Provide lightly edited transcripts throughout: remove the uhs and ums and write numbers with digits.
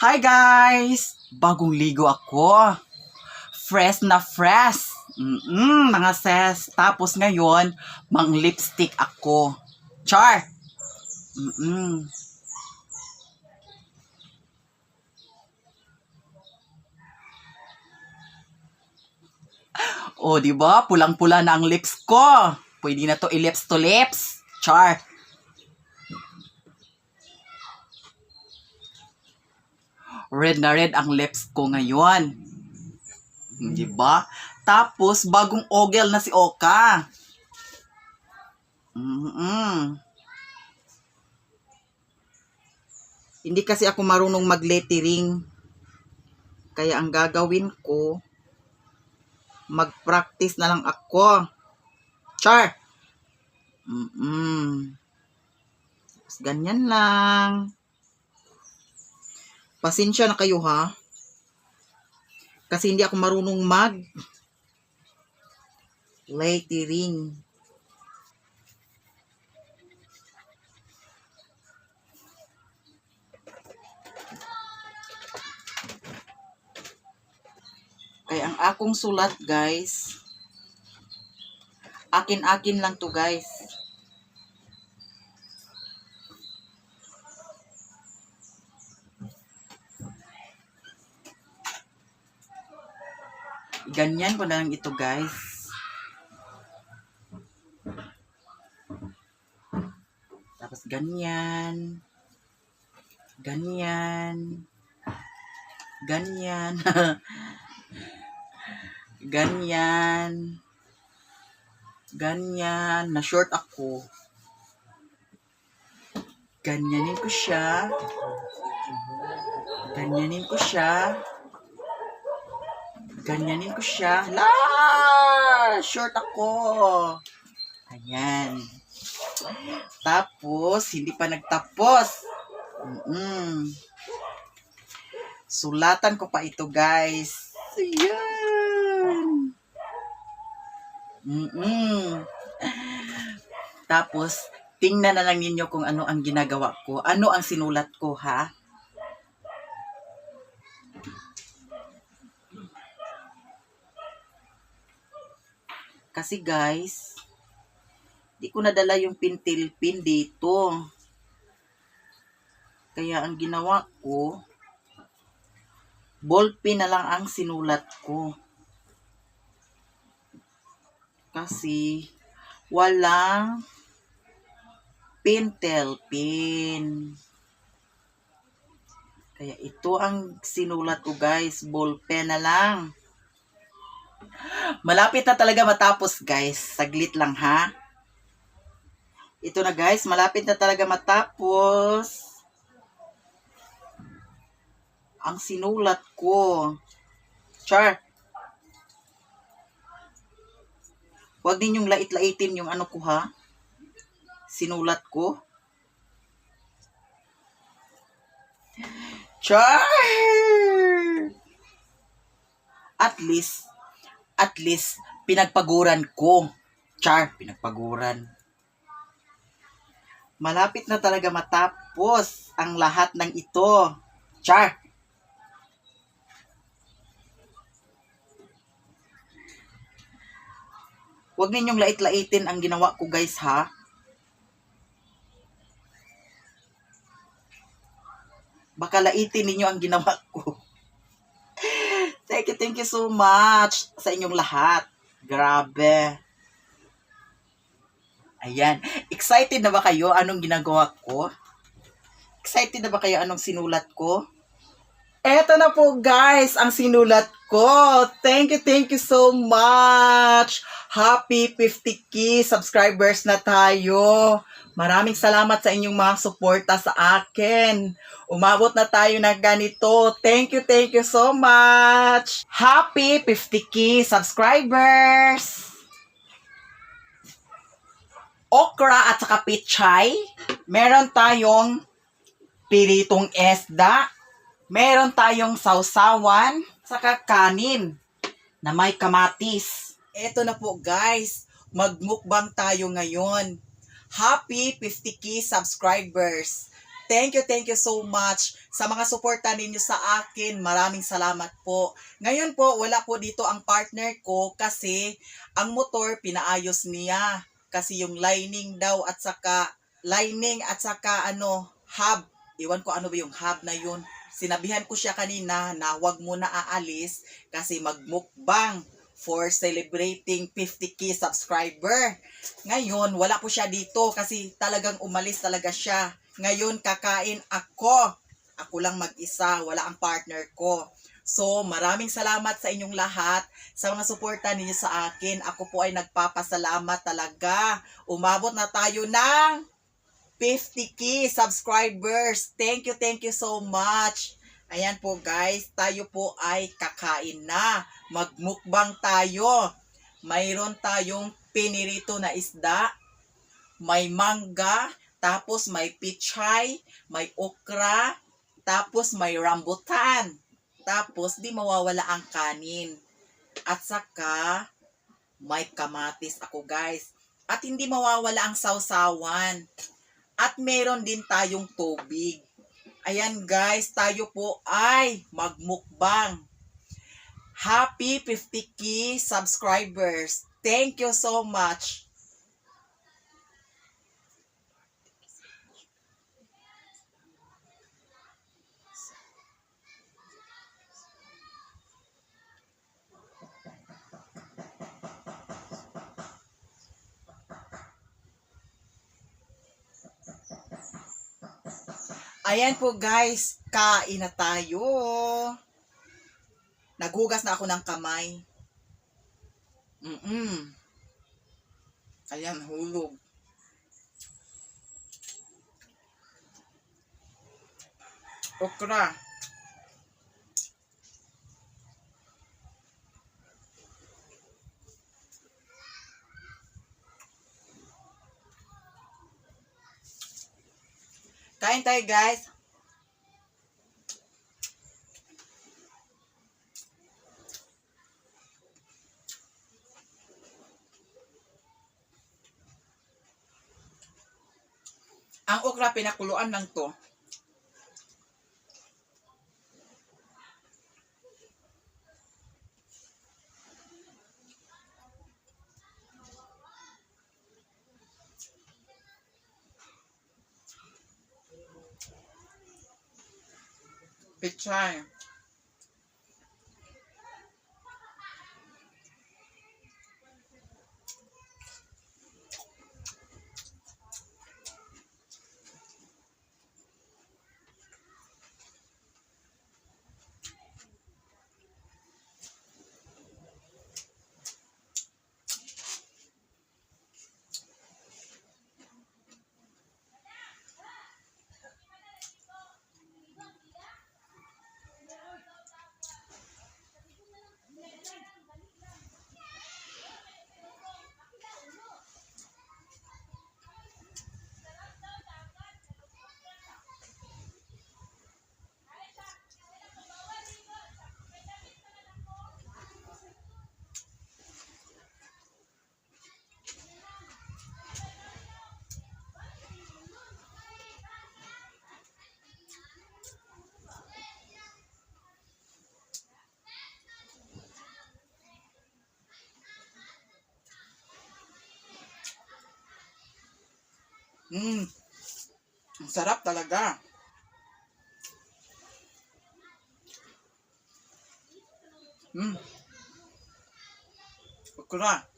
Hi guys! Bagong ligo ako. Fresh na fresh. Mga ses. Tapos ngayon, mang lipstick ako. Char! O, di ba? Pulang-pula na ang lips ko. Pwede na to i-lips to lips. Char! Red na red ang lips ko ngayon. Di ba? Tapos, bagong ogel na si Oka. Hindi kasi ako marunong mag-lettering. Kaya ang gagawin ko, mag-practice na lang ako. Char! Tapos ganyan lang. Pasensya na kayo ha. Kasi hindi ako marunong mag-lettering. Kaya ang akong sulat guys, akin-akin lang to guys. Ganyan ko na lang ito guys. Tapos ganyan. Ganyan. Ganyan. Ganyan. Ganyan. Na short ako. Ganyanin ko siya. Ganyanin ko siya. Ganyanin ko siya. La! Short ako. Ayan. Tapos, hindi pa nagtapos. Sulatan ko pa ito, guys. Ayan. Tapos, tingnan na lang ninyo kung ano ang ginagawa ko. Ano ang sinulat ko, ha? Kasi guys, di ko nadala yung pintil pin dito. Kaya ang ginawa ko, ballpen na lang ang sinulat ko. Kasi walang pintel pin. Kaya ito ang sinulat ko guys, ballpen na lang. Malapit na talaga matapos guys. Saglit lang ha. Ito na guys, malapit na talaga matapos. Ang sinulat ko. Char. Huwag ninyong lait-laitin yung ano ko ha. Sinulat ko. Char. At least, pinagpaguran ko. Char, pinagpaguran. Malapit na talaga matapos ang lahat ng ito. Char. Huwag ninyong lait-laitin ang ginawa ko guys ha. Baka laitin ninyo ang ginawa ko. Thank you so much sa inyong lahat. Grabe. Ayan. Excited na ba kayo anong ginagawa ko? Excited na ba kayo anong sinulat ko? Eto na po guys, ang sinulat ko. Thank you so much. Happy 50k subscribers na tayo. Maraming salamat sa inyong mga suporta sa akin. Umabot na tayo na ganito. Thank you so much. Happy 50k subscribers. Okra at saka pichay. Meron tayong piritong esda. Meron tayong sausawan, saka kanin na may kamatis. Eto na po guys, magmukbang tayo ngayon. Happy 50k subscribers. Thank you so much sa mga suporta ninyo sa akin. Maraming salamat po. Ngayon po, wala po dito ang partner ko kasi ang motor pinaayos niya. Kasi yung lining daw at saka hub. Iwan ko ano ba yung hub na yun. Sinabihan ko siya kanina na wag mo na aalis kasi magmukbang for celebrating 50k subscriber. Ngayon, wala po siya dito kasi talagang umalis talaga siya. Ngayon, kakain ako. Ako lang mag-isa, wala ang partner ko. So, maraming salamat sa inyong lahat sa mga suporta ninyo sa akin. Ako po ay nagpapasalamat talaga. Umabot na tayo ng 50k subscribers. Thank you so much. Ayan po guys, tayo po ay kakain na. Magmukbang tayo. Mayroon tayong pinirito na isda, may mangga, tapos may pichay, may okra, tapos may rambutan. Tapos di mawawala ang kanin. At saka may kamatis ako guys. At hindi mawawala ang sausawan. At meron din tayong tubig. Ayan guys, tayo po ay magmukbang. Happy 50k subscribers. Thank you so much. Ayan po guys, kain na tayo. Naghugas na ako ng kamay. Ayan, hulog. Okra. Kain tayo guys. Ang okra pinakuluan lang to. Pichay. Ang sarap talaga. Okra.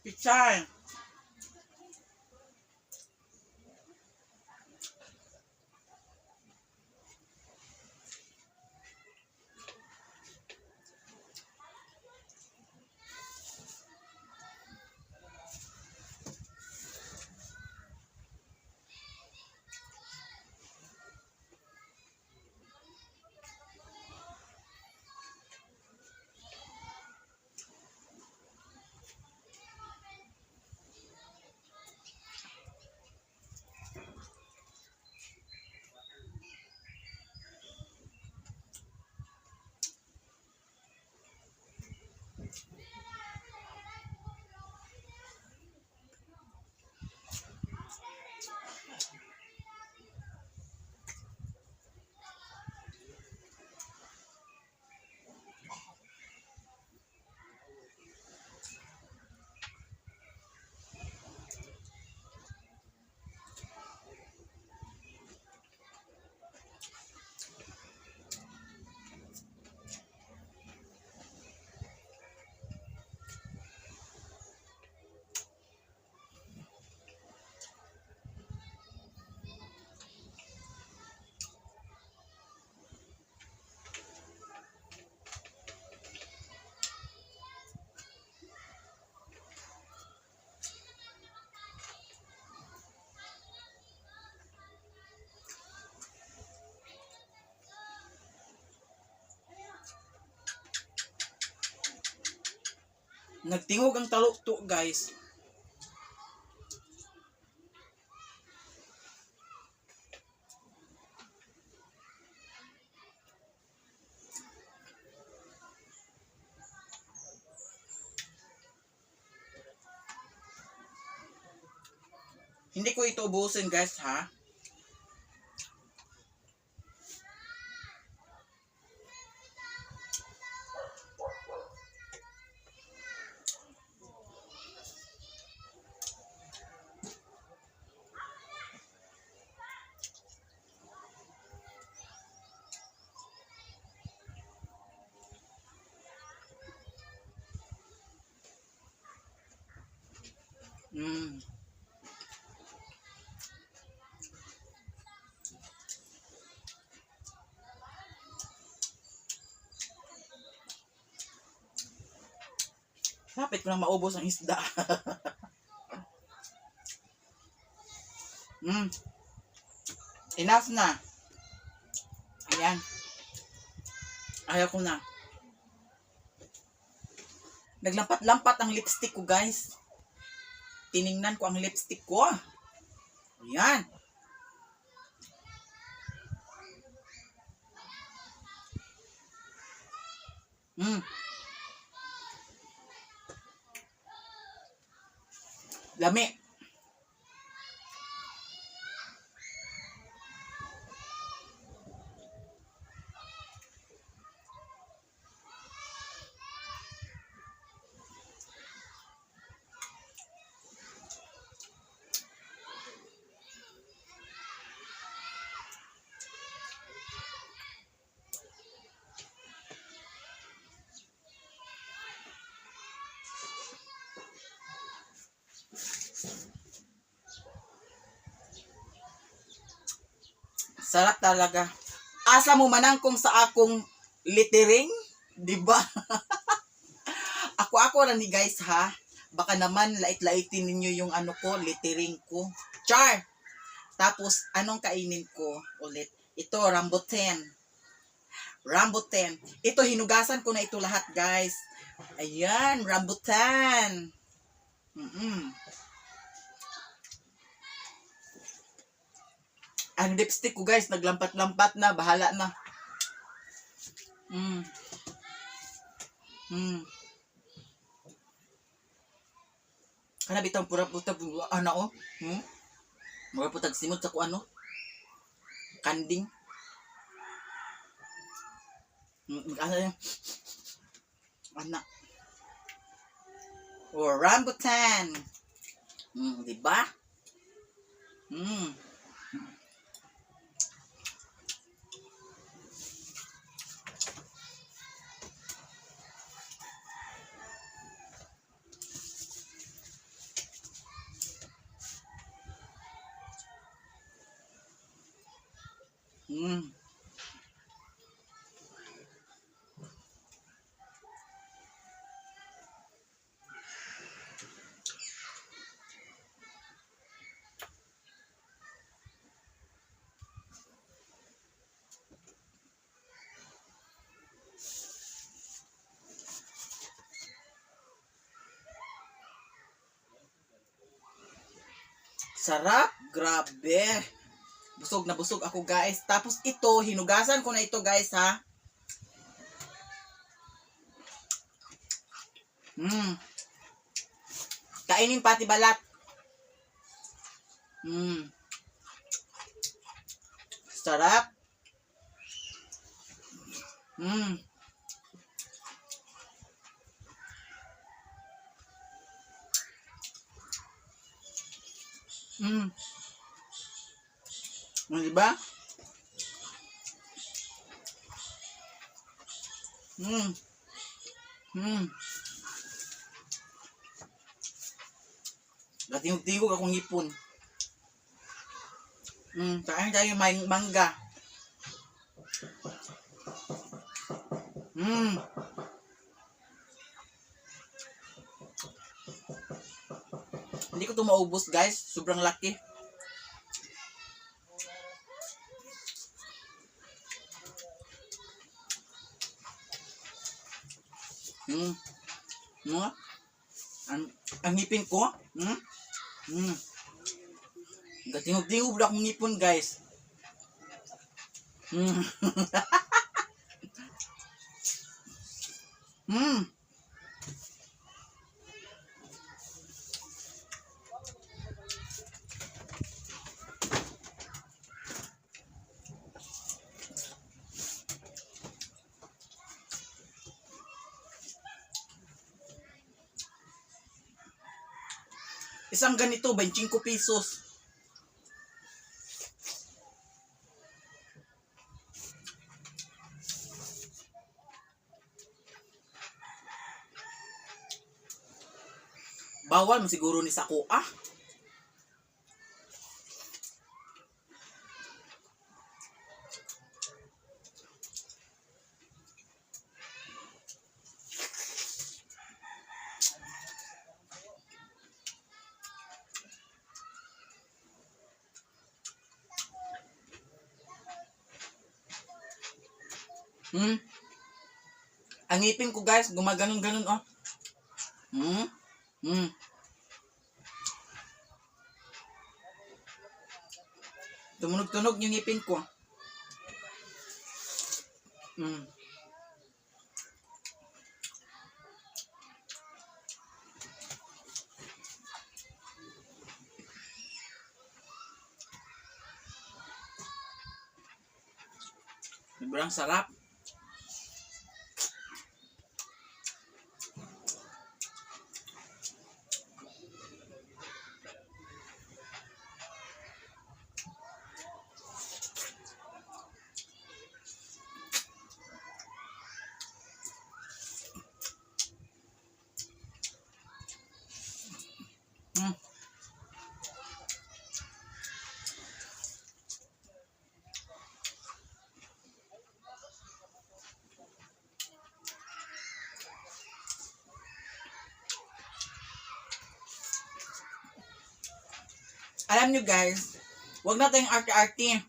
Pichay. Nagtingog ang talukto, guys. Hindi ko ito ubusin, guys, ha? Mm. Lapit ko lang maubos ang isda. Enough na. Ayan. Ayaw ko na. Naglampat-lampat ang lipstick ko, guys. Tiningnan ko ang lipstick ko. Ayan. Lami. Sarap talaga. Asa mo manang kung sa akong littering, di ba? Ako na ni guys, ha. Baka naman lait-laitin ninyo yung ano ko, littering ko. Char. Tapos anong kainin ko ulit? Ito rambutan. Rambutan. Ito hinugasan ko na ito lahat, guys. Ayan, rambutan. Ang lipstick ko, guys, naglampat-lampat na, bahala na. Kana bitang pura-puta ano, Mga putag simot sa ko ano? Kanding. Ano yung anak. O rambutan. Diba? Mm. Sarap, grabe. Busog na busog ako guys. Tapos ito, hinugasan ko na ito guys ha. Kainin pati balat. Sarap. Mm. Diba? Natingog-tingog akong ngipon. Kain tayo may mangga. Hindi ko ito maubos guys. Sobrang laki. Ang ngipin ko. Tingog-tingog na akong ngipon guys. Isang ganito, 25 pesos. Bawal mo siguro ni Sako ah. Ang ngipin ko guys, gumaganon-ganon oh. Tumunog-tunog yung ngipin ko. Sobrang sarap. Alam nyo guys, huwag na tayong arte-arte.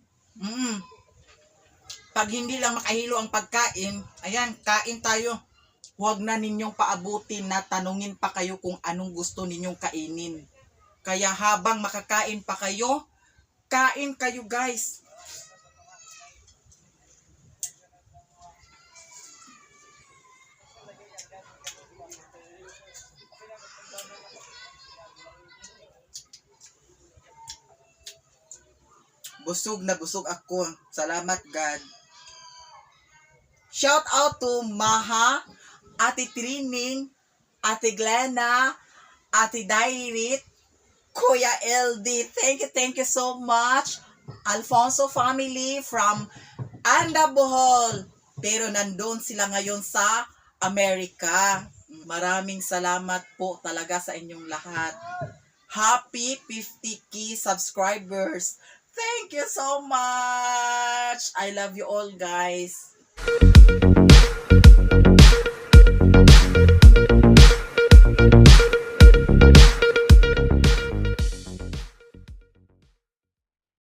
Pag hindi lang makahilo ang pagkain, ayan, kain tayo. Huwag na ninyong paabutin na tanungin pa kayo kung anong gusto ninyong kainin. Kaya habang makakain pa kayo, kain kayo guys. Busog na busog ako. Salamat God. Shout out to Maha, Ate Trining, Ate Glenna, Ate Dairit, Kuya LD. Thank you so much. Alfonso family from Anda, Bohol. Pero nandun sila ngayon sa Amerika. Maraming salamat po talaga sa inyong lahat. Happy 50k subscribers. Thank you so much. I love you all, guys.